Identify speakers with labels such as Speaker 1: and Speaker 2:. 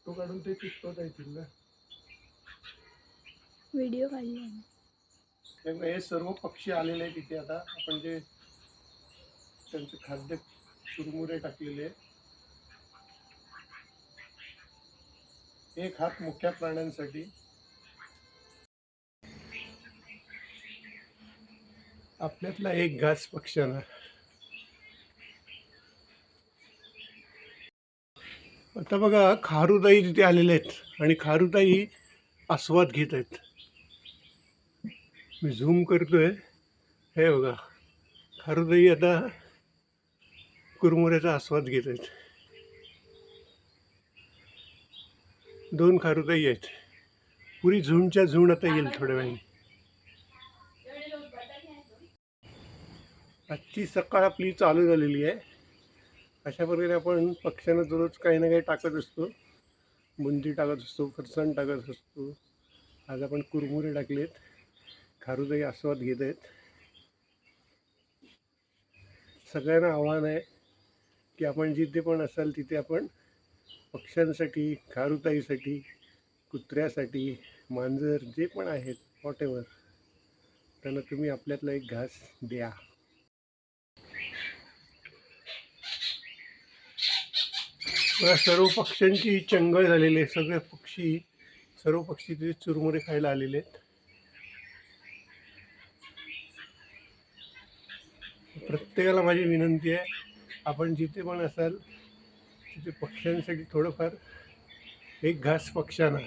Speaker 1: Photo काढून ते चिकटवत येतील ना.
Speaker 2: व्हिडिओ काढला.
Speaker 1: हे सर्व पक्षी आलेले आहेत इथे. आता आपण जे त्यांचे खाद्य चुरमुरे टाकलेले आहेत. एक हात मुख्या प्राण्यांसाठी, आपल्यातला एक घास पक्ष्यांना. आता बघा खारुताई तिथे आलेले आहेत आणि खारुताई आस्वाद घेत आहेत. मी झूम करतोय, हे बघा खारुताई आता कुरमुऱ्याचा आस्वाद घेत आहेत. 2 खारुताई आहेत. पुरी झुंडच्या झुंड आता येईल थोड्या वेळाने. आजची सकाळ आपली चालू झालेली आहे. अशा प्रकारे आपण पक्ष्यांना दररोज काही ना काही टाकत असतो. बुंदी टाकत असतो, फरसाण टाकत असतो. आज आपण कुरमुरे टाकलेत. खारुताई आस्वाद घेत आहेत. सगळ्यांना आव्हान आहे की आपण जिथे पण असाल तिथे आपण पक्ष्यांसाठी, खारुताईसाठी, कुत्र्यासाठी, मांजर जे पण आहेत व्हॉटेवर, त्यांना तुम्ही आपल्यातला एक घास द्या. सर्व पक्ष्यांची चंगळ झालेली आहे. सर्व पक्षी तिथे चुरमुरे खायला आलेले आहेत. प्रत्येकाला माझी विनंती आहे, आपण जिथे पण असाल तिथे पक्ष्यांसाठी थोडंफार एक घास पक्ष्यांना